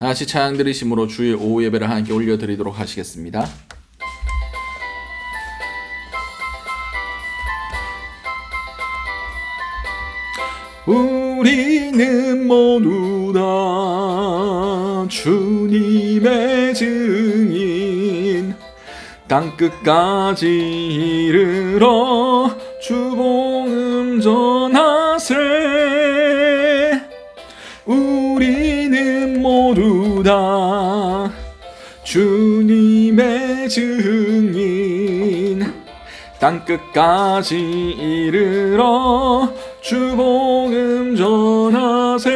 다시 찬양 드리심으로 주의 오후 예배를 하나님께 올려드리도록 하시겠습니다. 우리는 모두 다 주님의 증인, 땅끝까지 이르러 주복음 전하세. 우리는 모두 다 주님의 증인, 땅끝까지 이르러 주복음 전하세.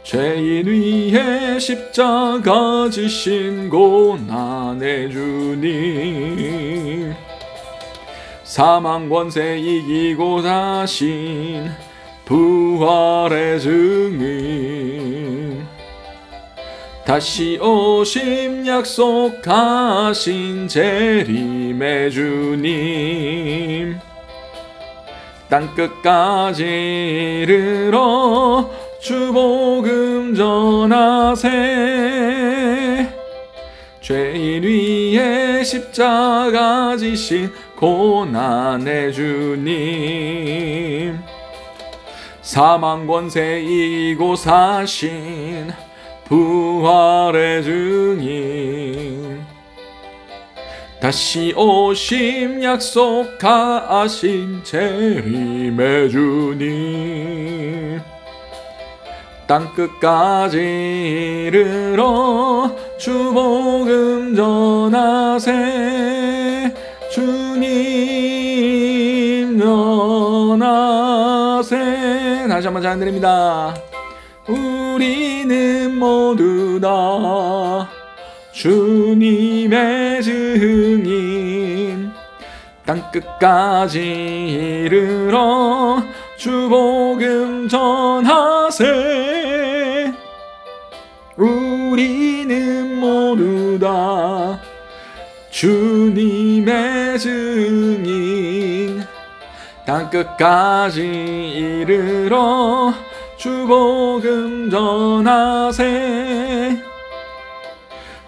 죄인 위에 십자가 지신 고난의 주님, 사망 권세 이기고 사신 부활의 증인, 다시 오심 약속하신 재림의 주님, 땅끝까지 이르러 주복음 전하세. 죄인 위에 십자가 지신 고난의 주님, 사망 권세 이기고 사신 부활의 증인, 다시 오심 약속하신 재림의 주님, 땅끝까지 이르러 주복음 전하세. 주님 전하세. 다시 한번 찬양드립니다. 우리는 모두 다 주님의 증인, 땅끝까지 이르러 주복음 전하세. 우리는 모두 다 주님의 증인, 땅끝까지 이르러 주복음 전하세.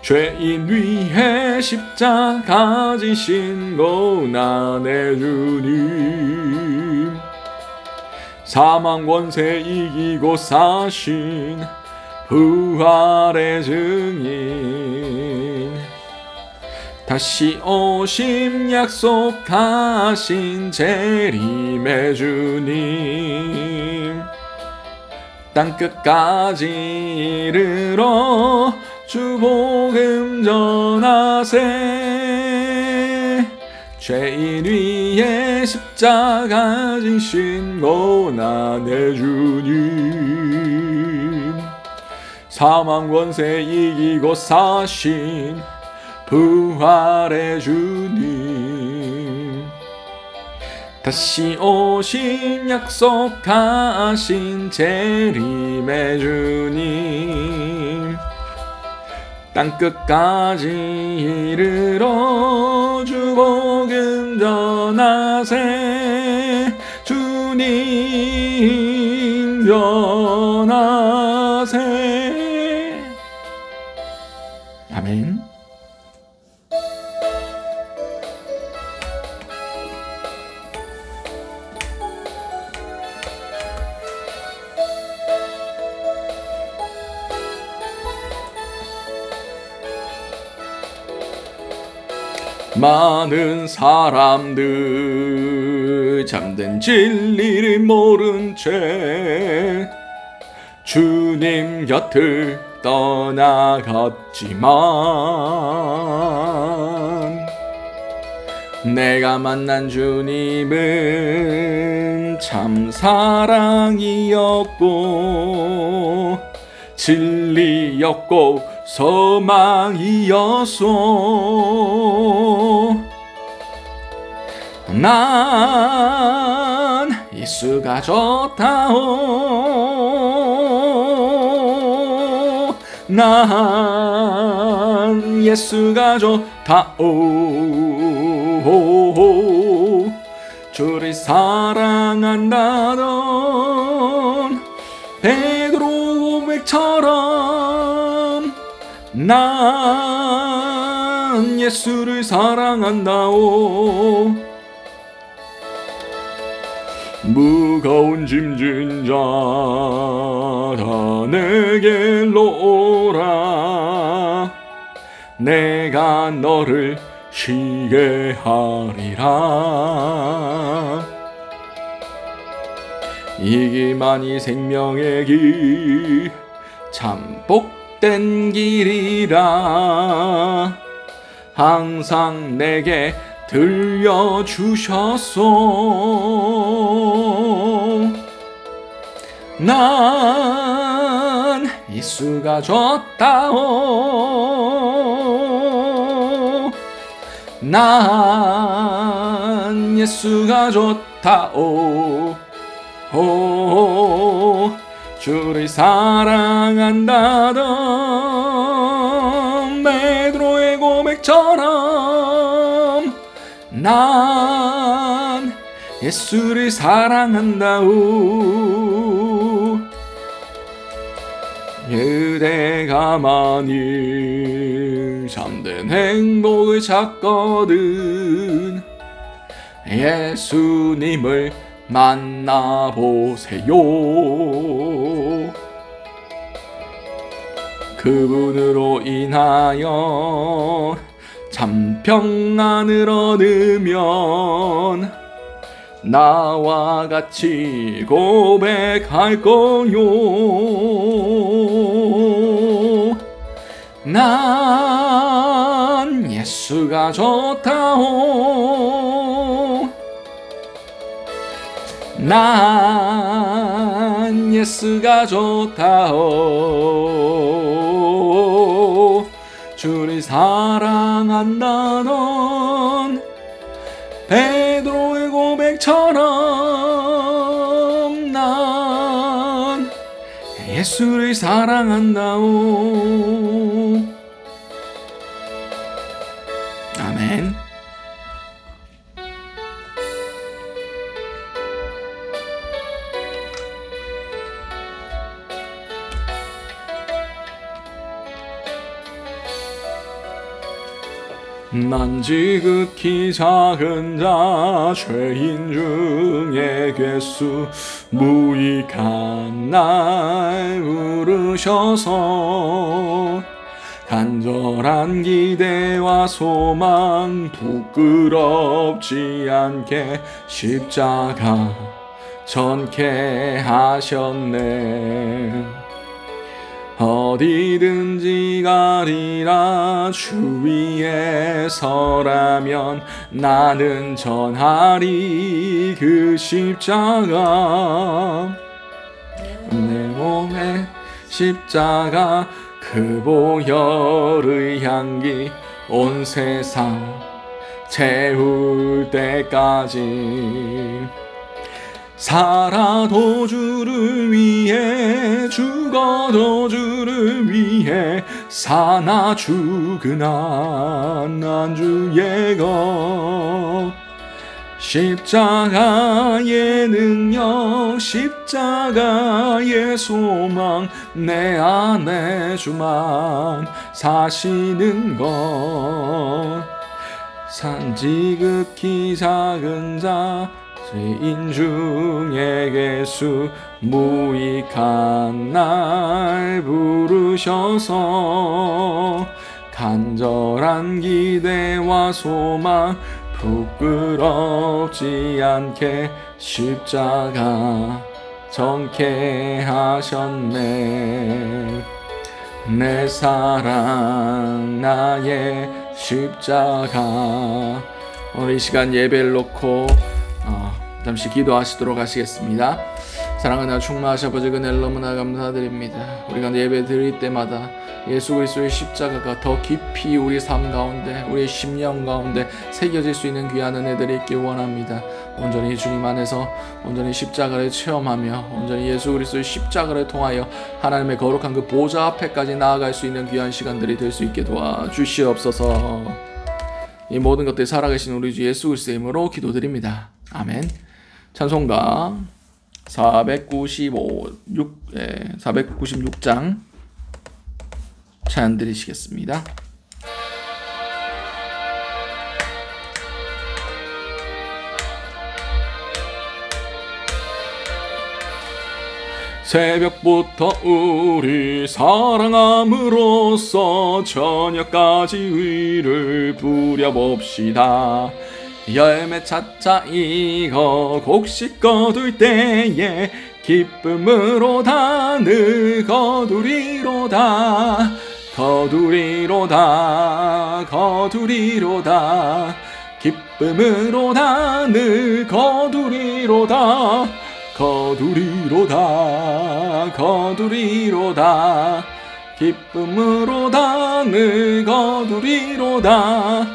죄인 위에 십자가 지신 고난의 주님, 사망 권세 이기고 사신 부활의 증인, 다시 오심 약속하신 재림의 주님, 땅끝까지 이르러 주복음 전하세. 죄인 위에 십자가 지신 고난의 주님, 사망 권세 이기고 사신 부활의 주님, 다시 오심 약속하신 재림의 주님, 땅끝까지 이르러 주복음 전하세. 주님 전하세. 아멘. 많은 사람들 잠든 진리를 모른 채 주님 곁을 떠나갔지만, 내가 만난 주님은 참 사랑이었고 진리였고 소망이었소. 난 예수가 좋다오. 난 예수가 좋다오. 주를 사랑한다던 베드로 고백처럼 난 예수를 사랑한다오. 무거운 짐진 자 다 내게로 오라. 내가 너를 쉬게 하리라. 이 길만이 생명의 길 참 복된 길이라 항상 내게 들려주셨소. 난 예수가 좋다오. 난 예수가 좋다오. 주를 사랑한다던 베드로의 고백처럼 난 예수를 사랑한다오. 그대가 만일 참된 행복을 찾거든 예수님을 만나보세요. 그분으로 인하여 참 평안을 얻으면 나와 같이 고백할 거요. 난 예수가 좋다오. 난 예수가 좋다오. 주를 사랑한다던 베드로의 고백처럼 난 예수를 사랑한다오. 아멘. 난 지극히 작은 자 죄인 중에 괴수 무익한 날 부르셔서 간절한 기대와 소망 부끄럽지 않게 십자가 전케 하셨네. 어디든지 가리라 주 위에 서라면 나는 전하리 그 십자가. 내 몸에 십자가 그 보혈의 향기 온 세상 채울 때까지 살아도 주를 위해 죽어도 주를 위해 사나 죽으나 난 주의 것. 십자가의 능력 십자가의 소망 내 안에 주만 사시는 것. 산 지극히 작은 자 죄인 중에 괴수 무익한 날 부르셔서 간절한 기대와 소망 부끄럽지 않게 십자가 정케 하셨네. 내 사랑 나의 십자가. 오늘 이 시간 예배를 놓고 잠시 기도하시도록 하시겠습니다. 사랑하나 충만하신 아버지 은혜를 너무나 감사드립니다. 우리가 예배 드릴 때마다 예수 그리스도의 십자가가 더 깊이 우리 삶 가운데 우리의 심령 가운데 새겨질 수 있는 귀한 은혜들이 있길 원합니다. 온전히 주님 안에서 온전히 십자가를 체험하며 온전히 예수 그리스도의 십자가를 통하여 하나님의 거룩한 그 보좌 앞에까지 나아갈 수 있는 귀한 시간들이 될 수 있게 도와주시옵소서. 이 모든 것들 살아계신 우리 주 예수 그리스도의 이름으로 기도드립니다. 아멘. 찬송가 496장 찬양 드리시겠습니다. 새벽부터 우리 사랑함으로써 저녁까지 의를 부려봅시다. 열매 차차 익어 곡식 거둘 때에 기쁨으로 단을 거두리로다. 거두리로다. 거두리로다. 기쁨으로 단을 거두리로다. 거두리로다. 거두리로다. 기쁨으로 단을 거두리로다.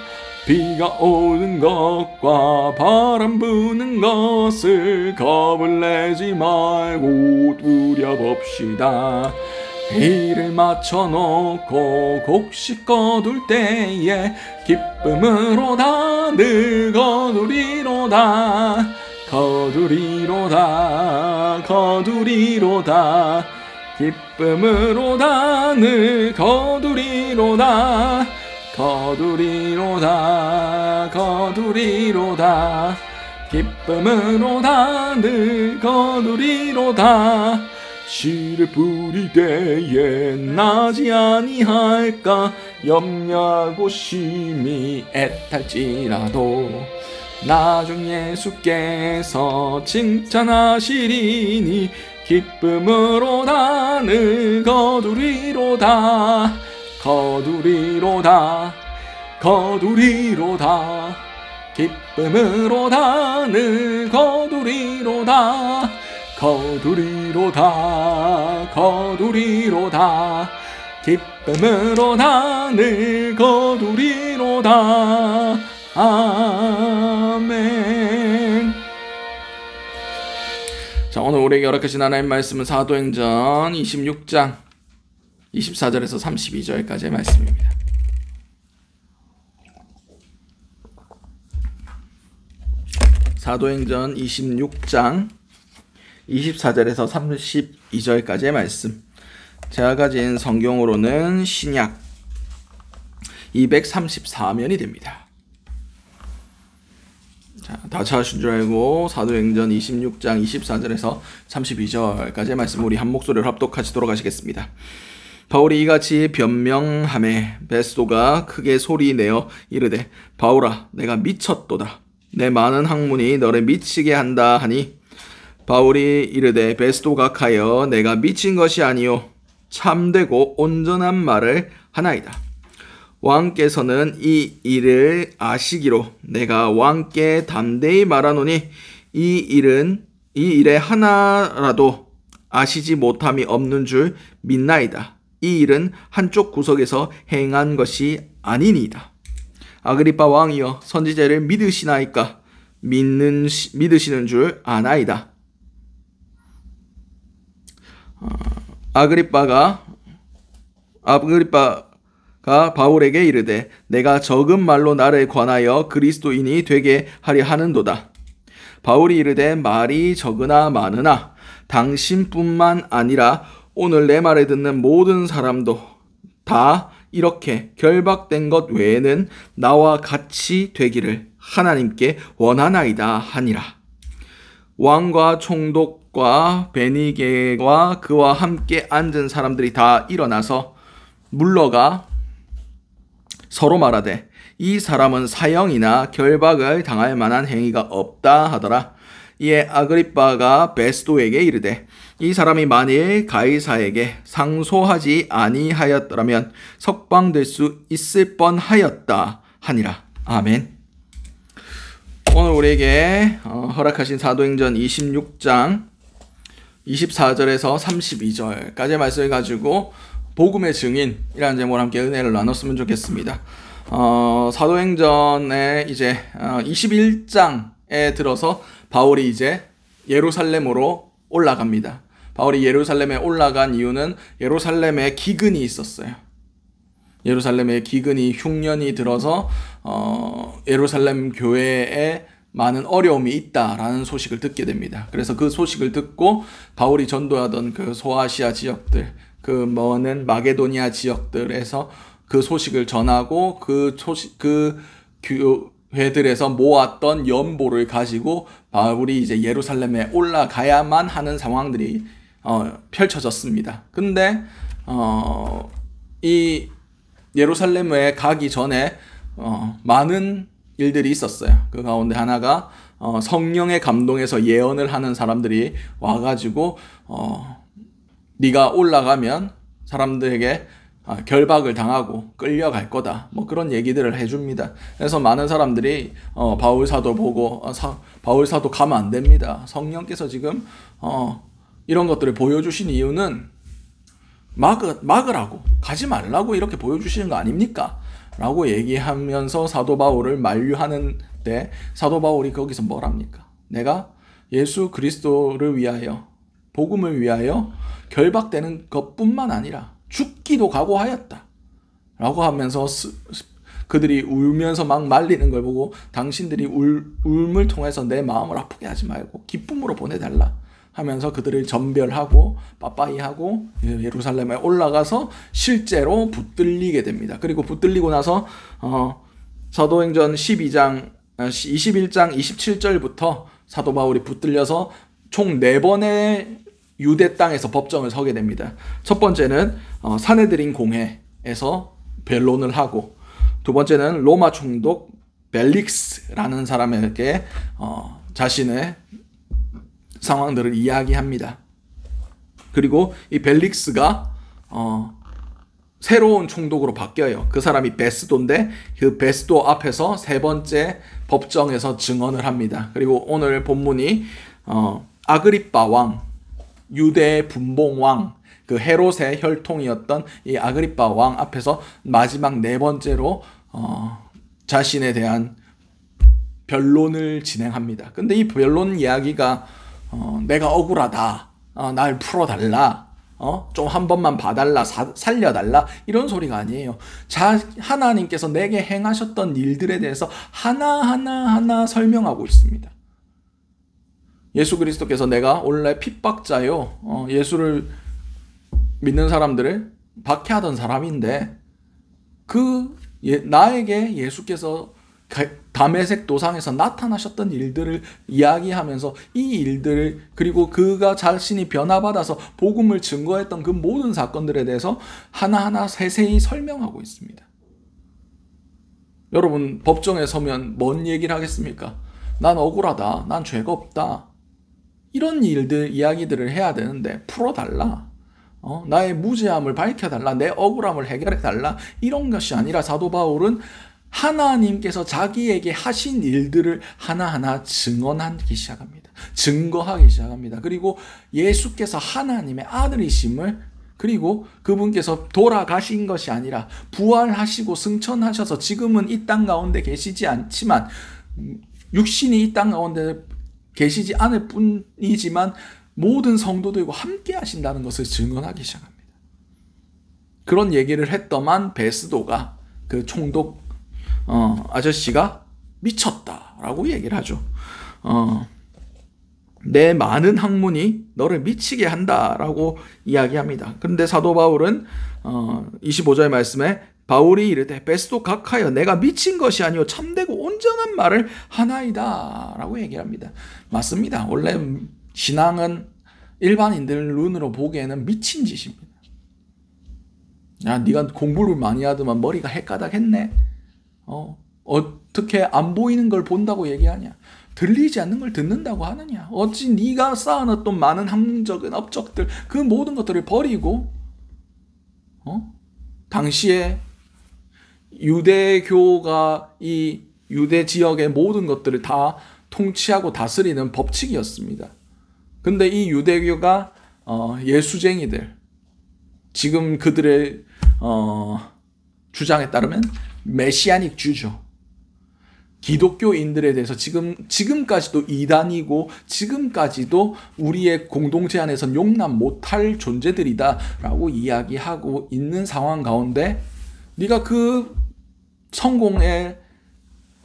비가 오는 것과 바람 부는 것을 겁을 내지 말고 두려봅시다. 일을 맞춰놓고 곡식 거둘 때에 기쁨으로 단을 거두리로다. 거두리로다. 거두리로다. 기쁨으로 단을 거두리로다. 거두리로다. 거두리로다. 기쁨으로 단을 거두리로다. 씨를 뿌릴 때에 나지 아니할까 염려하고 심히 애탈지라도 나중 예수께서 칭찬하시리니 기쁨으로 단을 거두리로다. 거두리로다. 거두리로다. 기쁨으로 단을 거두리로다. 거두리로다. 거두리로다. 기쁨으로 단을 거두리로다. 아멘. 자, 오늘 우리에게 허락하신 하나님 말씀은 사도행전 26장 24절에서 32절까지의 말씀입니다. 사도행전 26장 24절에서 32절까지의 말씀. 제가 가진 성경으로는 신약 234면이 됩니다. 자, 다 찾으신 줄 알고 사도행전 26장 24절에서 32절까지의 말씀 우리 한 목소리를 합독하시도록 하시겠습니다. 바울이 이같이 변명하매 베스도가 크게 소리내어 이르되 바울아 내가 미쳤도다. 내 많은 학문이 너를 미치게 한다 하니 바울이 이르되 베스도가 가여 내가 미친 것이 아니요 참되고 온전한 말을 하나이다. 왕께서는 이 일을 아시기로 내가 왕께 담대히 말하노니 이 일에 하나라도 아시지 못함이 없는 줄 믿나이다. 이 일은 한쪽 구석에서 행한 것이 아니니이다. 아그리빠 왕이여 선지자를 믿으시나이까? 믿으시는 줄 아나이다. 아그리빠가 바울에게 이르되 내가 적은 말로 나를 권하여 그리스도인이 되게 하려 하는도다. 바울이 이르되 말이 적으나 많으나 당신뿐만 아니라 오늘 내 말을 듣는 모든 사람도 다 이렇게 결박된 것 외에는 나와 같이 되기를 하나님께 원하나이다 하니라. 왕과 총독과 베니게와 그와 함께 앉은 사람들이 다 일어나서 물러가 서로 말하되 이 사람은 사형이나 결박을 당할 만한 행위가 없다 하더라. 이에 아그리빠가 베스도에게 이르되 이 사람이 만일 가이사에게 상소하지 아니하였더라면 석방될 수 있을 뻔하였다 하니라. 아멘. 오늘 우리에게 허락하신 사도행전 26장 24절에서 32절까지의 말씀을 가지고 복음의 증인이라는 제목으로 함께 은혜를 나눴으면 좋겠습니다. 사도행전의 이제 21장에 들어서 바울이 이제 예루살렘으로 올라갑니다. 바울이 예루살렘에 올라간 이유는 예루살렘에 기근이 있었어요. 예루살렘에 기근이 흉년이 들어서 예루살렘 교회에 많은 어려움이 있다라는 소식을 듣게 됩니다. 그래서 그 소식을 듣고 바울이 전도하던 그 소아시아 지역들, 그 먼 마게도니아 지역들에서 그 소식을 전하고 그 교회들에서 모았던 연보를 가지고 바울이 이제 예루살렘에 올라가야만 하는 상황들이 펼쳐졌습니다. 근데 이 예루살렘에 가기 전에 많은 일들이 있었어요. 그 가운데 하나가 성령의 감동에서 예언을 하는 사람들이 와가지고 네가 올라가면 사람들에게 결박을 당하고 끌려갈 거다. 뭐 그런 얘기들을 해줍니다. 그래서 많은 사람들이 바울 사도 보고 바울 사도 가면 안 됩니다. 성령께서 지금 이런 것들을 보여주신 이유는 막으라고, 가지 말라고 이렇게 보여주시는 거 아닙니까? 라고 얘기하면서 사도 바울을 만류하는데 사도 바울이 거기서 뭘 합니까? 내가 예수 그리스도를 위하여, 복음을 위하여 결박되는 것뿐만 아니라 죽기도 각오하였다 라고 하면서 그들이 울면서 막 말리는 걸 보고 당신들이 울음을 통해서 내 마음을 아프게 하지 말고 기쁨으로 보내달라 하면서 그들을 전별하고 빠빠이하고 예루살렘에 올라가서 실제로 붙들리게 됩니다. 그리고 붙들리고 나서 사도행전 21장 27절부터 사도 바울이 붙들려서 총 4번의 유대 땅에서 법정을 서게 됩니다. 첫 번째는 사네드린 공회에서 변론을 하고, 두 번째는 로마 총독 벨릭스라는 사람에게 자신의 상황들을 이야기합니다. 그리고 이 벨릭스가 새로운 총독으로 바뀌어요. 그 사람이 베스도인데 그 베스도 앞에서 세 번째 법정에서 증언을 합니다. 그리고 오늘 본문이 아그리빠 왕, 유대의 분봉 왕, 그 헤롯의 혈통이었던 이 아그리빠 왕 앞에서 마지막 4번째로 자신에 대한 변론을 진행합니다. 근데 이 변론 이야기가 내가 억울하다, 날 풀어달라, 좀 한 번만 봐달라, 살려달라, 이런 소리가 아니에요. 하나님께서 내게 행하셨던 일들에 대해서 하나하나 설명하고 있습니다. 예수 그리스도께서 내가 원래 핍박자요, 예수를 믿는 사람들을 박해하던 사람인데 나에게 예수께서 다메섹 도상에서 나타나셨던 일들을 이야기하면서 이 일들을, 그리고 그가 자신이 변화받아서 복음을 증거했던 그 모든 사건들에 대해서 하나하나 세세히 설명하고 있습니다. 여러분, 법정에 서면 뭔 얘기를 하겠습니까? 난 억울하다, 난 죄가 없다, 이런 이야기들을 해야 되는데 풀어달라, 나의 무죄함을 밝혀달라, 내 억울함을 해결해달라, 이런 것이 아니라 사도 바울은 하나님께서 자기에게 하신 일들을 하나하나 증언하기 시작합니다. 증거하기 시작합니다. 그리고 예수께서 하나님의 아들이심을, 그리고 그분께서 돌아가신 것이 아니라 부활하시고 승천하셔서 지금은 이 땅 가운데 계시지 않지만, 육신이 이 땅 가운데 계시지 않을 뿐이지만 모든 성도들과 함께 하신다는 것을 증언하기 시작합니다. 그런 얘기를 했더만 베스도가, 그 총독 아저씨가 미쳤다라고 얘기를 하죠. 내 많은 학문이 너를 미치게 한다라고 이야기합니다. 그런데 사도 바울은 25절 말씀에 바울이 이르되 베스도 각하여 내가 미친 것이 아니요 참되고 온전한 말을 하나이다 라고 얘기합니다. 맞습니다. 원래 신앙은 일반인들 눈으로 보기에는 미친 짓입니다. 야, 네가 공부를 많이 하더만 머리가 헷가닥했네. 어떻게 안 보이는 걸 본다고 얘기하냐? 들리지 않는 걸 듣는다고 하느냐? 어찌 네가 쌓아놨던 많은 학문적인 업적들, 그 모든 것들을 버리고 당시에 유대교가 이 유대 지역의 모든 것들을 다 통치하고 다스리는 법칙이었습니다. 근데 이 유대교가 예수쟁이들, 지금 그들의 주장에 따르면 메시아닉 주죠. 기독교인들에 대해서 지금까지도 이단이고 지금까지도 우리의 공동체 안에선 용납 못할 존재들이다라고 이야기하고 있는 상황 가운데 네가 그 성공에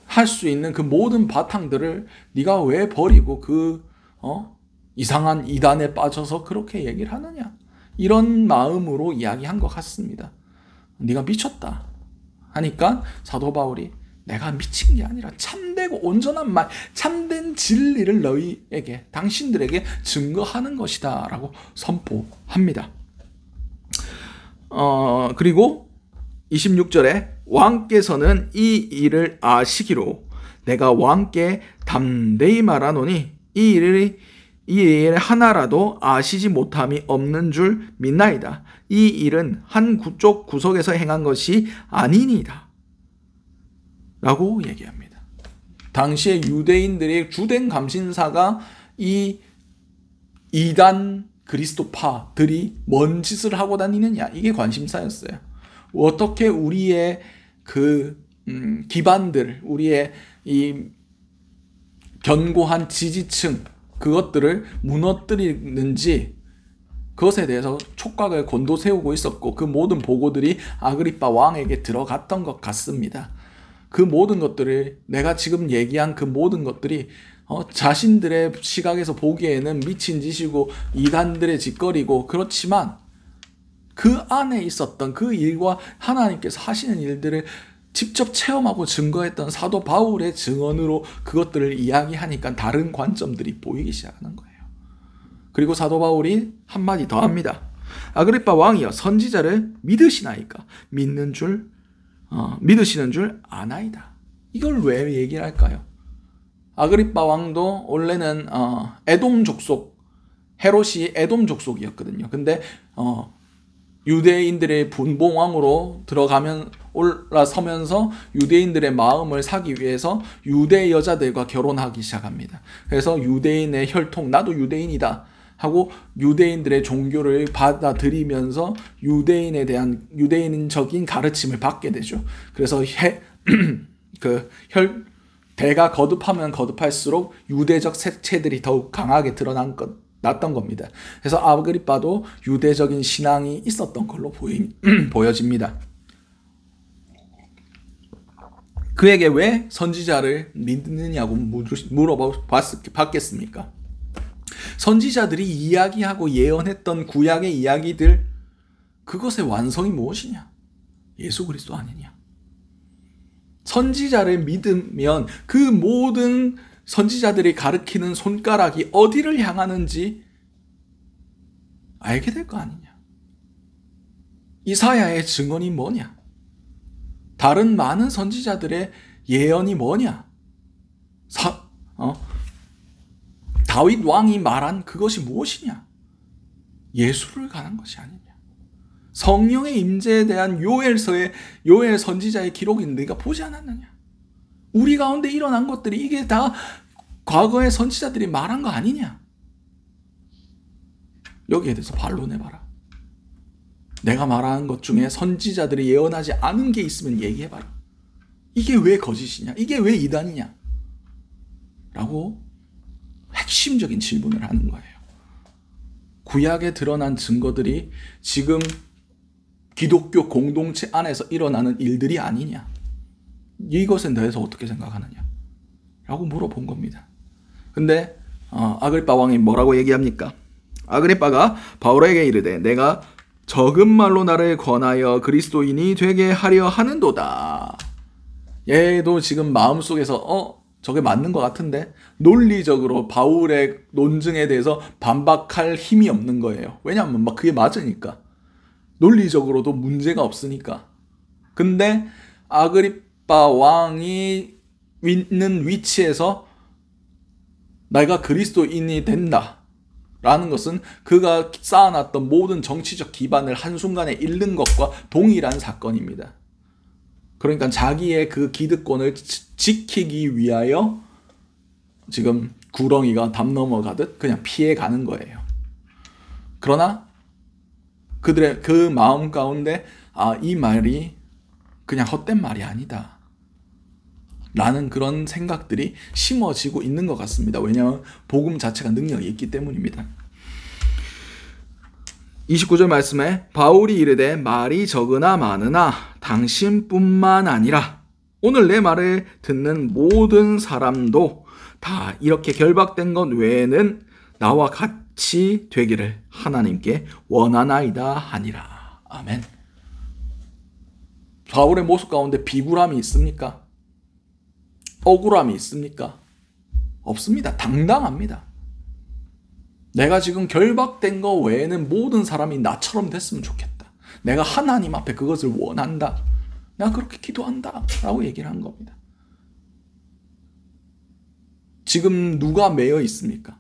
할 수 있는 그 모든 바탕들을 네가 왜 버리고 그 이상한 이단에 빠져서 그렇게 얘기를 하느냐? 이런 마음으로 이야기한 것 같습니다. 네가 미쳤다 하니까 사도 바울이 내가 미친 게 아니라 참되고 온전한 말, 참된 진리를 너희에게, 당신들에게 증거하는 것이다 라고 선포합니다. 그리고 26절에 왕께서는 이 일을 아시기로 내가 왕께 담대히 말하노니 이 일 하나라도 아시지 못함이 없는 줄 믿나이다. 이 일은 한 구쪽 구석에서 행한 것이 아니니이다 라고 얘기합니다. 당시에 유대인들의 주된 감신사가 이 이단 그리스도파들이 뭔 짓을 하고 다니느냐, 이게 관심사였어요. 어떻게 우리의 그 기반들, 우리의 이 견고한 지지층, 그것들을 무너뜨리는지 그것에 대해서 촉각을 곤도세우고 있었고, 그 모든 보고들이 아그리빠 왕에게 들어갔던 것 같습니다. 그 모든 것들을, 내가 지금 얘기한 그 모든 것들이 자신들의 시각에서 보기에는 미친 짓이고 이단들의 짓거리고, 그렇지만 그 안에 있었던 그 일과 하나님께서 하시는 일들을 직접 체험하고 증거했던 사도 바울의 증언으로 그것들을 이야기하니까 다른 관점들이 보이기 시작하는 거예요. 그리고 사도 바울이 한마디 더 합니다. 아그리빠 왕이여, 선지자를 믿으시나이까? 믿으시는 줄 아나이다. 이걸 왜 얘기를 할까요? 아그리빠 왕도 원래는 에돔 족속, 헤롯이 에돔 족속이었거든요. 근데 유대인들의 분봉왕으로 올라서면서 유대인들의 마음을 사기 위해서 유대 여자들과 결혼하기 시작합니다. 그래서 유대인의 혈통, 나도 유대인이다 하고 유대인들의 종교를 받아들이면서 유대인에 대한 유대인적인 가르침을 받게 되죠. 그래서 대가 거듭하면 거듭할수록 유대적 색채들이 더욱 강하게 났던 겁니다. 그래서 아그리빠도 유대적인 신앙이 있었던 걸로 보여집니다. 그에게 왜 선지자를 믿느냐고 물어봤겠습니까? 선지자들이 이야기하고 예언했던 구약의 이야기들, 그것의 완성이 무엇이냐? 예수 그리스도 아니냐? 선지자를 믿으면 그 모든 선지자들이 가리키는 손가락이 어디를 향하는지 알게 될 거 아니냐? 이사야의 증언이 뭐냐? 다른 많은 선지자들의 예언이 뭐냐? 다윗 왕이 말한 그것이 무엇이냐? 예수를 가는 것이 아니냐? 성령의 임재에 대한 요엘 선지자의 기록이 네가 보지 않았느냐? 우리 가운데 일어난 것들이 이게 다 과거의 선지자들이 말한 거 아니냐? 여기에 대해서 반론해봐라. 내가 말하는 것 중에 선지자들이 예언하지 않은 게 있으면 얘기해봐라. 이게 왜 거짓이냐? 이게 왜 이단이냐? 라고 핵심적인 질문을 하는 거예요. 구약에 드러난 증거들이 지금 기독교 공동체 안에서 일어나는 일들이 아니냐? 이것에 대해서 어떻게 생각하느냐? 라고 물어본 겁니다. 근데 아그리빠 왕이 뭐라고 얘기합니까? 아그리빠가 바울에게 이르되 내가 적은 말로 나를 권하여 그리스도인이 되게 하려 하는도다. 얘도 지금 마음속에서 저게 맞는 것 같은데 논리적으로 바울의 논증에 대해서 반박할 힘이 없는 거예요. 왜냐하면 막 그게 맞으니까. 논리적으로도 문제가 없으니까. 근데 아그리빠 왕이 있는 위치에서 내가 그리스도인이 된다 라는 것은 그가 쌓아놨던 모든 정치적 기반을 한순간에 잃는 것과 동일한 사건입니다. 그러니까 자기의 그 기득권을 지키기 위하여 지금 구렁이가 담 넘어가듯 그냥 피해가는 거예요. 그러나 그들의 그 마음 가운데 이 말이 그냥 헛된 말이 아니다 라는 그런 생각들이 심어지고 있는 것 같습니다. 왜냐하면 복음 자체가 능력이 있기 때문입니다. 29절 말씀에 바울이 이르되 말이 적으나 많으나 당신뿐만 아니라 오늘 내 말을 듣는 모든 사람도 다 이렇게 결박된 것 외에는 나와 같이 되기를 하나님께 원하나이다 하니라. 아멘. 바울의 모습 가운데 비굴함이 있습니까? 억울함이 있습니까? 없습니다. 당당합니다. 내가 지금 결박된 거 외에는 모든 사람이 나처럼 됐으면 좋겠다. 내가 하나님 앞에 그것을 원한다. 내가 그렇게 기도한다. 라고 얘기를 한 겁니다. 지금 누가 매여 있습니까?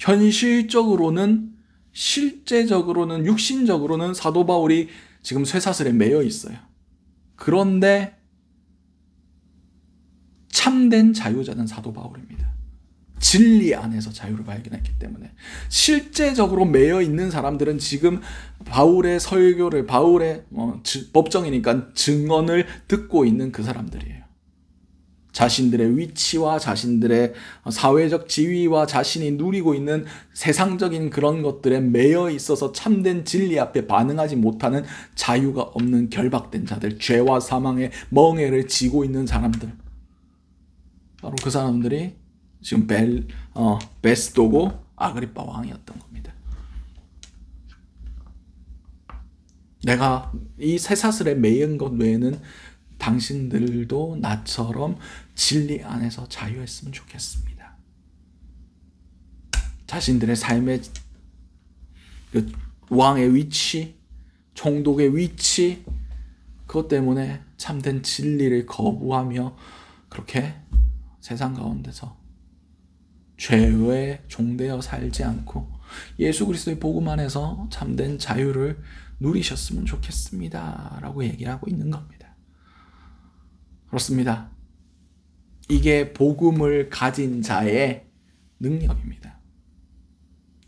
현실적으로는, 실제적으로는, 육신적으로는 사도 바울이 지금 쇠사슬에 매여 있어요. 그런데 참된 자유자는 사도 바울입니다. 진리 안에서 자유를 발견했기 때문에. 실제적으로 매여 있는 사람들은 지금 바울의 설교를, 바울의 법정이니까 증언을 듣고 있는 그 사람들이에요. 자신들의 위치와 자신들의 사회적 지위와 자신이 누리고 있는 세상적인 그런 것들에 매여 있어서 참된 진리 앞에 반응하지 못하는 자유가 없는 결박된 자들, 죄와 사망의 멍에를 지고 있는 사람들. 바로 그 사람들이 지금 베스도고 아그리빠 왕이었던 겁니다. 내가 이 쇠사슬에 매인 것 외에는 당신들도 나처럼 진리 안에서 자유했으면 좋겠습니다. 자신들의 삶의 그 왕의 위치, 총독의 위치, 그것 때문에 참된 진리를 거부하며 그렇게 세상 가운데서 죄의 종되어 살지 않고 예수 그리스도의 복음 안에서 참된 자유를 누리셨으면 좋겠습니다. 라고 얘기를 하고 있는 겁니다. 그렇습니다. 이게 복음을 가진 자의 능력입니다.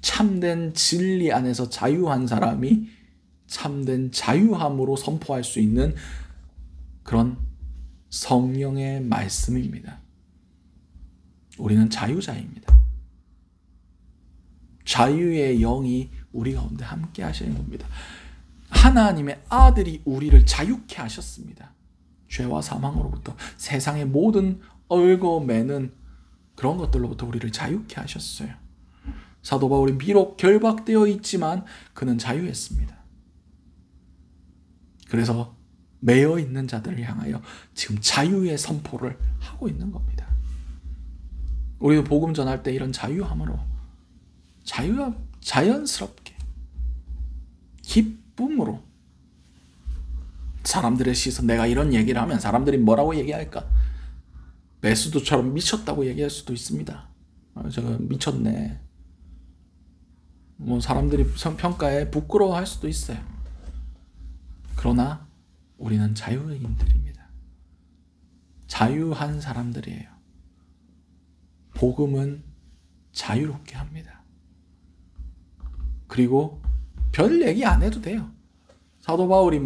참된 진리 안에서 자유한 사람이 참된 자유함으로 선포할 수 있는 그런 성령의 말씀입니다. 우리는 자유자입니다. 자유의 영이 우리 가운데 함께 하시는 겁니다. 하나님의 아들이 우리를 자유케 하셨습니다. 죄와 사망으로부터, 세상의 모든 얽어매는 그런 것들로부터 우리를 자유케 하셨어요. 사도 바울이 비록 결박되어 있지만 그는 자유했습니다. 그래서 매여 있는 자들을 향하여 지금 자유의 선포를 하고 있는 겁니다. 우리도 복음 전할 때 이런 자유함으로, 자연스럽게, 기쁨으로, 사람들의 시선, 내가 이런 얘기를 하면 사람들이 뭐라고 얘기할까? 베스도처럼 미쳤다고 얘기할 수도 있습니다. 제가 미쳤네. 사람들이 평가에 부끄러워할 수도 있어요. 그러나 우리는 자유인들입니다. 자유한 사람들이에요. 복음은 자유롭게 합니다. 그리고 별 얘기 안 해도 돼요. 사도 바울이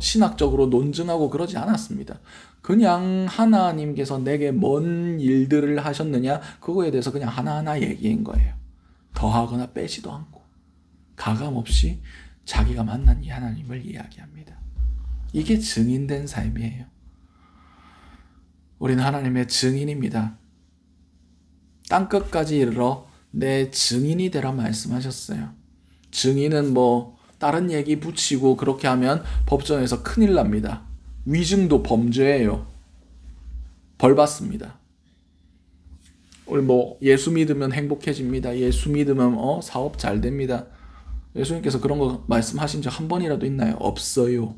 신학적으로 논증하고 그러지 않았습니다. 그냥 하나님께서 내게 뭔 일들을 하셨느냐, 그거에 대해서 그냥 하나하나 얘기한 거예요. 더하거나 빼지도 않고 가감 없이 자기가 만난 이 하나님을 이야기합니다. 이게 증인된 삶이에요. 우리는 하나님의 증인입니다. 땅끝까지 이르러 내 증인이 되라 말씀하셨어요. 증인은 다른 얘기 붙이고 그렇게 하면 법정에서 큰일 납니다. 위증도 범죄예요. 벌 받습니다. 우리 예수 믿으면 행복해집니다. 예수 믿으면 사업 잘 됩니다. 예수님께서 그런 거 말씀하신 적 한 번이라도 있나요? 없어요.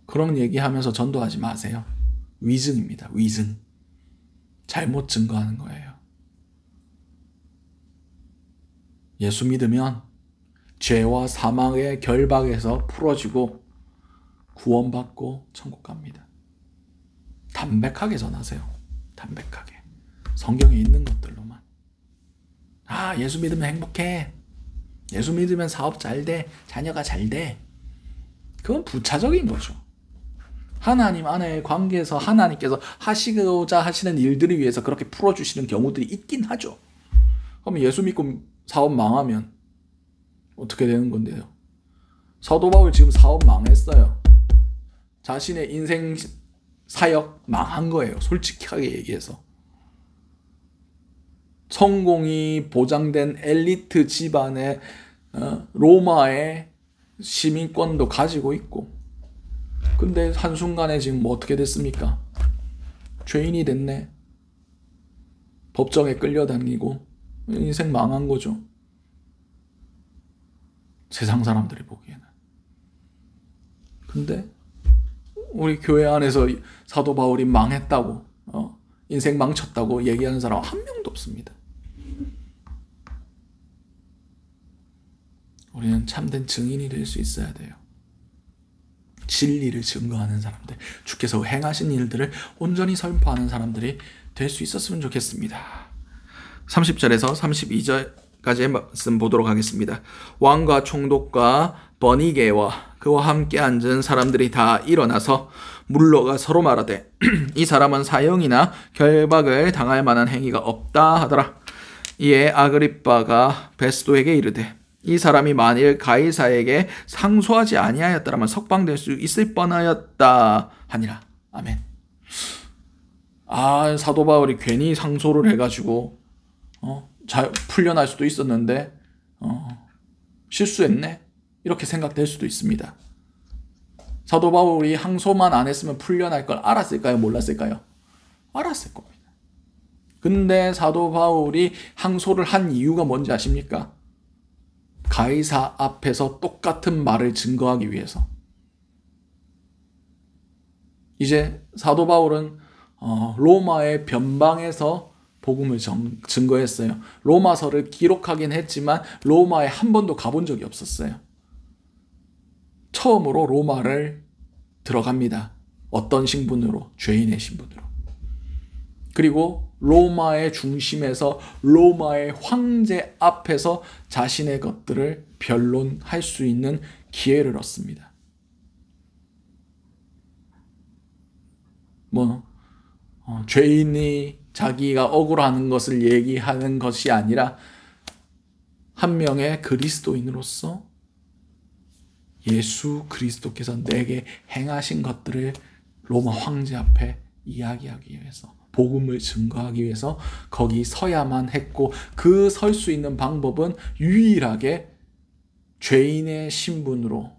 그런 얘기하면서 전도하지 마세요. 위증입니다. 위증. 잘못 증거하는 거예요. 예수 믿으면 죄와 사망의 결박에서 풀어지고 구원받고 천국 갑니다. 담백하게 전하세요. 담백하게. 성경에 있는 것들로만. 예수 믿으면 행복해. 예수 믿으면 사업 잘 돼. 자녀가 잘 돼. 그건 부차적인 거죠. 하나님 안의 관계에서 하나님께서 하시고자 하시는 일들을 위해서 그렇게 풀어주시는 경우들이 있긴 하죠. 그럼 예수 믿고 사업 망하면 어떻게 되는 건데요? 사도 바울 지금 사업 망했어요. 자신의 인생 사역 망한 거예요. 솔직하게 얘기해서. 성공이 보장된 엘리트 집안의 로마의 시민권도 가지고 있고, 근데 한순간에 지금 뭐 어떻게 됐습니까? 죄인이 됐네. 법정에 끌려다니고 인생 망한 거죠. 세상 사람들이 보기에는. 근데 우리 교회 안에서 사도 바울이 망했다고, 인생 망쳤다고 얘기하는 사람 한 명도 없습니다. 우리는 참된 증인이 될 수 있어야 돼요. 진리를 증거하는 사람들, 주께서 행하신 일들을 온전히 선포하는 사람들이 될 수 있었으면 좋겠습니다. 30절에서 32절까지의 말씀 보도록 하겠습니다. 왕과 총독과 버니게와 그와 함께 앉은 사람들이 다 일어나서 물러가 서로 말하되 이 사람은 사형이나 결박을 당할 만한 행위가 없다 하더라. 이에 아그리빠가 베스도에게 이르되 이 사람이 만일 가이사에게 상소하지 아니하였더라면 석방될 수 있을 뻔하였다 하니라. 아멘. 사도 바울이 괜히 상소를 해가지고 풀려날 수도 있었는데 실수했네, 이렇게 생각될 수도 있습니다. 사도 바울이 항소만 안 했으면 풀려날 걸 알았을까요? 몰랐을까요? 알았을 겁니다. 근데 사도 바울이 항소를 한 이유가 뭔지 아십니까? 가이사 앞에서 똑같은 말을 증거하기 위해서. 이제 사도 바울은 로마의 변방에서 복음을 증거했어요. 로마서를 기록하긴 했지만 로마에 한 번도 가본 적이 없었어요. 처음으로 로마를 들어갑니다. 어떤 신분으로? 죄인의 신분으로. 그리고 로마의 중심에서 로마의 황제 앞에서 자신의 것들을 변론할 수 있는 기회를 얻습니다. 죄인이 자기가 억울하는 것을 얘기하는 것이 아니라 한 명의 그리스도인으로서 예수 그리스도께서 내게 행하신 것들을 로마 황제 앞에 이야기하기 위해서, 복음을 증거하기 위해서 거기 서야만 했고, 그 설 수 있는 방법은 유일하게 죄인의 신분으로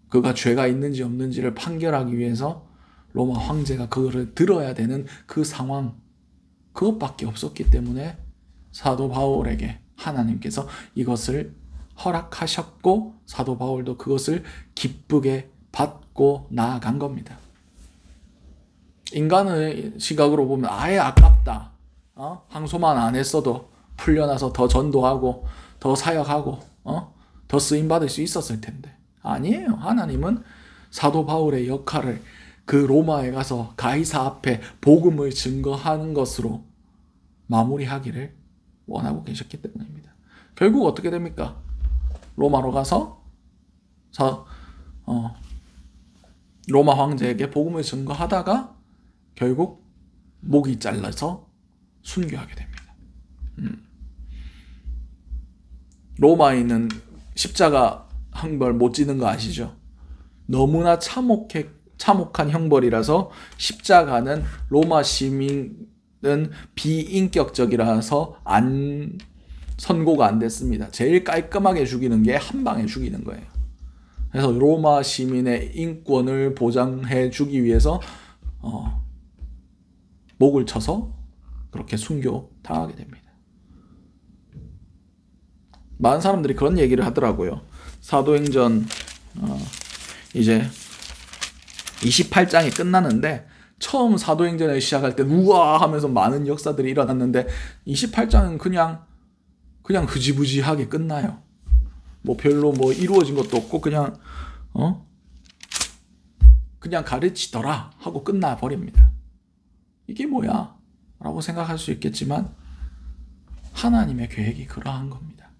그가 죄가 있는지 없는지를 판결하기 위해서 로마 황제가 그거를 들어야 되는 그 상황, 그것밖에 없었기 때문에 사도 바울에게 하나님께서 이것을 허락하셨고 사도 바울도 그것을 기쁘게 받고 나아간 겁니다. 인간의 시각으로 보면 아예 아깝다. 항소만 안 했어도 풀려나서 더 전도하고 더 사역하고 더 쓰임받을 수 있었을 텐데. 아니에요. 하나님은 사도 바울의 역할을 그 로마에 가서 가이사 앞에 복음을 증거하는 것으로 마무리하기를 원하고 계셨기 때문입니다. 결국 어떻게 됩니까? 로마로 가서 로마 황제에게 복음을 증거하다가 결국 목이 잘라서 순교하게 됩니다. 로마에 있는 십자가 형벌 못 지는 거 아시죠? 너무나 참혹한 형벌이라서 십자가는 로마 시민은 비인격적이라서 선고가 안 됐습니다. 제일 깔끔하게 죽이는 게 한 방에 죽이는 거예요. 그래서 로마 시민의 인권을 보장해 주기 위해서 목을 쳐서 그렇게 순교 당하게 됩니다. 많은 사람들이 그런 얘기를 하더라고요. 사도행전 이제 28장이 끝나는데 처음 사도행전을 시작할 때 우와 하면서 많은 역사들이 일어났는데 28장은 그냥 흐지부지하게 끝나요. 별로 이루어진 것도 없고 그냥 가르치더라 하고 끝나버립니다. 이게 뭐야? 라고 생각할 수 있겠지만 하나님의 계획이 그러한 겁니다.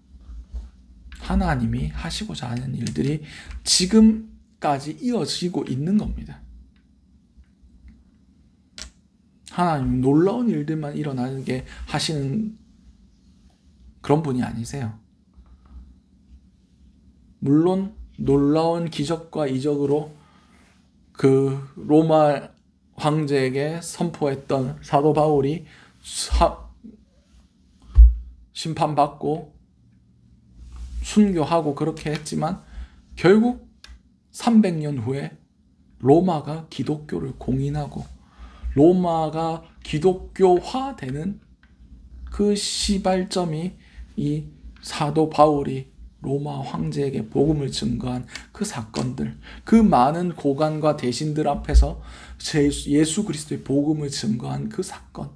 하나님이 하시고자 하는 일들이 지금까지 이어지고 있는 겁니다. 하나님 놀라운 일들만 일어나게 하시는 그런 분이 아니세요. 물론 놀라운 기적과 이적으로 그 로마 황제에게 선포했던 사도 바울이 심판받고 순교하고 그렇게 했지만 결국 300년 후에 로마가 기독교를 공인하고 로마가 기독교화되는 그 시발점이 이 사도 바울이 로마 황제에게 복음을 증거한 그 사건들, 그 많은 고관과 대신들 앞에서 예수 그리스도의 복음을 증거한 그 사건,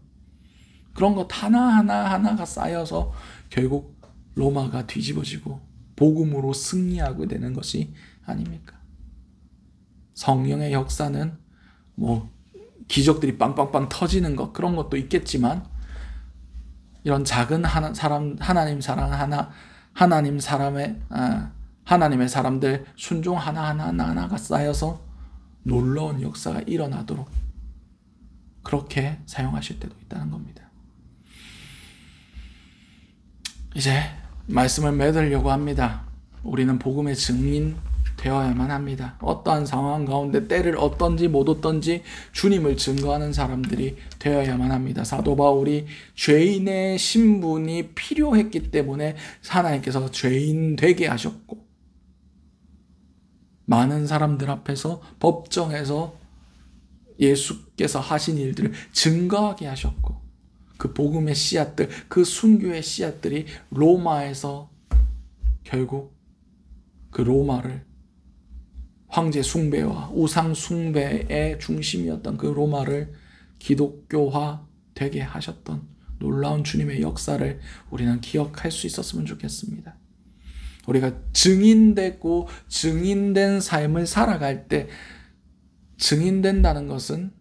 그런 것 하나가 쌓여서 결국 로마가 뒤집어지고 복음으로 승리하게 되는 것이 아닙니까? 성령의 역사는 뭐 기적들이 빵빵빵 터지는 것, 그런 것도 있겠지만 이런 작은 하나님의 사람들 순종 하나가 쌓여서 놀라운 역사가 일어나도록 그렇게 사용하실 때도 있다는 겁니다. 이제 말씀을 맺으려고 합니다. 우리는 복음의 증인 되어야만 합니다. 어떠한 상황 가운데 때를 얻든지 못 얻든지 주님을 증거하는 사람들이 되어야만 합니다. 사도 바울이 죄인의 신분이 필요했기 때문에 하나님께서 죄인 되게 하셨고, 많은 사람들 앞에서 법정에서 예수께서 하신 일들을 증거하게 하셨고, 그 복음의 씨앗들, 그 순교의 씨앗들이 로마에서 결국 그 로마를, 황제 숭배와 우상 숭배의 중심이었던 그 로마를 기독교화 되게 하셨던 놀라운 주님의 역사를 우리는 기억할 수 있었으면 좋겠습니다. 우리가 증인되고 증인된 삶을 살아갈 때, 증인된다는 것은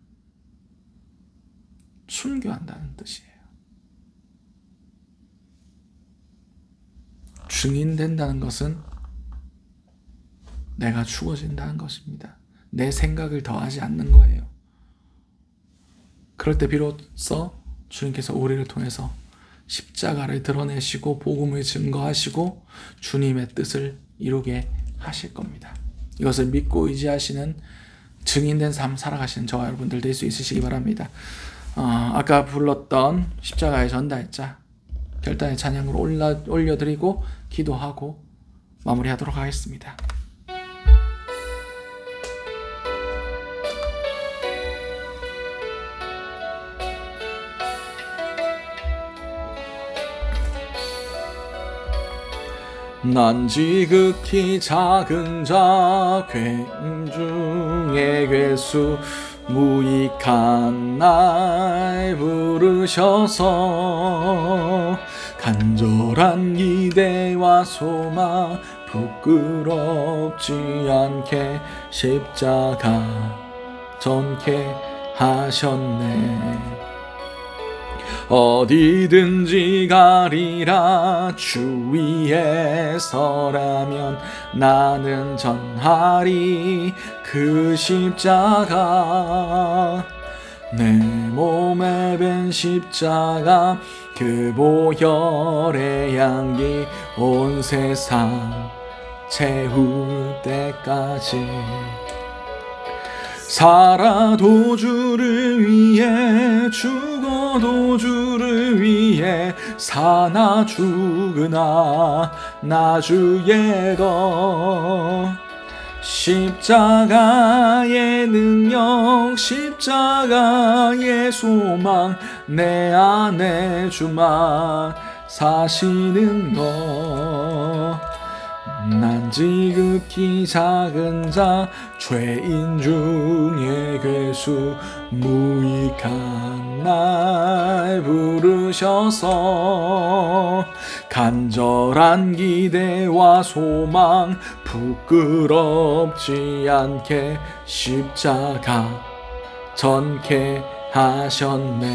순교한다는 뜻이에요. 증인된다는 것은 내가 죽어진다는 것입니다. 내 생각을 더하지 않는 거예요. 그럴 때 비로소 주님께서 우리를 통해서 십자가를 드러내시고 복음을 증거하시고 주님의 뜻을 이루게 하실 겁니다. 이것을 믿고 의지하시는 증인된 삶 살아가시는 저와 여러분들 될 수 있으시기 바랍니다. 아까 불렀던 십자가의 전달자 결단의 찬양으로 올려드리고 기도하고 마무리하도록 하겠습니다. 난 지극히 작은 자 굉중의 괴수 무익한 날 부르셔서 간절한 기대와 소망 부끄럽지 않게 십자가 전케 하셨네. 어디든지 가리라 주 위에 서라면 나는 전하리 그 십자가. 내 몸에 밴 십자가 그 보혈의 향기 온 세상 채울 때까지. 살아도 주를 위해 죽어도 주를 위해 사나 죽으나 나 주의 것. 십자가의 능력 십자가의 소망 내 안에 주만 사시는 것. 난 지극히 작은 자 죄인 중에 괴수 무익한 날 부르셔서 간절한 기대와 소망 부끄럽지 않게 십자가 전케 하셨네.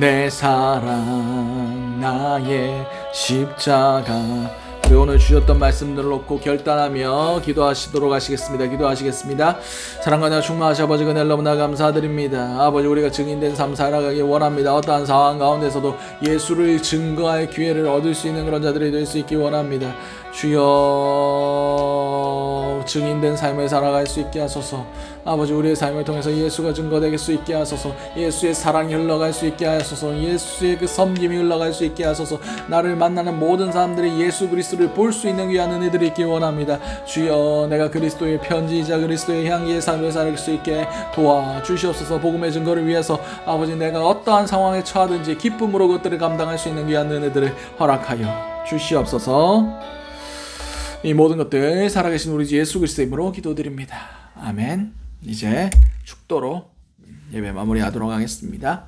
내 사랑 나의 십자가. 우리 오늘 주셨던 말씀들을 놓고 결단하며 기도하시도록 하시겠습니다. 기도하시겠습니다. 사랑과 은혜가 충만하신 아버지 은혜를 너무나 감사드립니다. 아버지 우리가 증인된 삶 살아가기 원합니다. 어떠한 상황 가운데서도 예수를 증거할 기회를 얻을 수 있는 그런 자들이 될 수 있기 원합니다. 주여 주여 증인된 삶을 살아갈 수 있게 하소서. 아버지 우리의 삶을 통해서 예수가 증거되게 수 있게 하소서. 예수의 사랑이 흘러갈 수 있게 하소서. 예수의 그 섬김이 흘러갈 수 있게 하소서. 나를 만나는 모든 사람들이 예수 그리스도를 볼 수 있는 귀한 은혜들이 있기 원합니다. 주여 내가 그리스도의 편지이자 그리스도의 향기의 삶을 살 수 있게 도와주시옵소서. 복음의 증거를 위해서 아버지 내가 어떠한 상황에 처하든지 기쁨으로 그것들을 감당할 수 있는 귀한 은혜들을 허락하여 주시옵소서. 이 모든 것들 살아계신 우리 주 예수 그리스도의 이름으로 기도드립니다. 아멘. 이제 축도로 예배 마무리하도록 하겠습니다.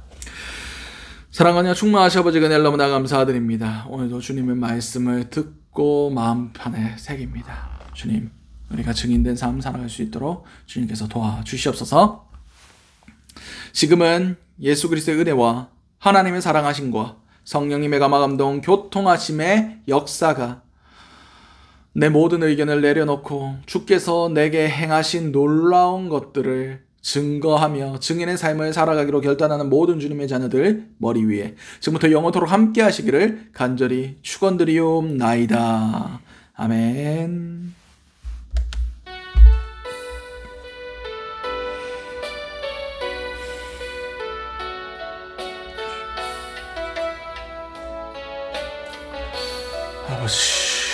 사랑하며 충만하신 아버지 은혜를 너무나 감사드립니다. 오늘도 주님의 말씀을 듣고 마음판에 새깁니다. 주님 우리가 증인된 삶 살아갈 수 있도록 주님께서 도와주시옵소서. 지금은 예수 그리스도의 은혜와 하나님의 사랑하심과 성령님의 감화감동 교통하심의 역사가 내 모든 의견을 내려놓고 주께서 내게 행하신 놀라운 것들을 증거하며 증인의 삶을 살아가기로 결단하는 모든 주님의 자녀들 머리 위에 지금부터 영원토록 함께 하시기를 간절히 축원드리옵나이다. 아멘. 아버지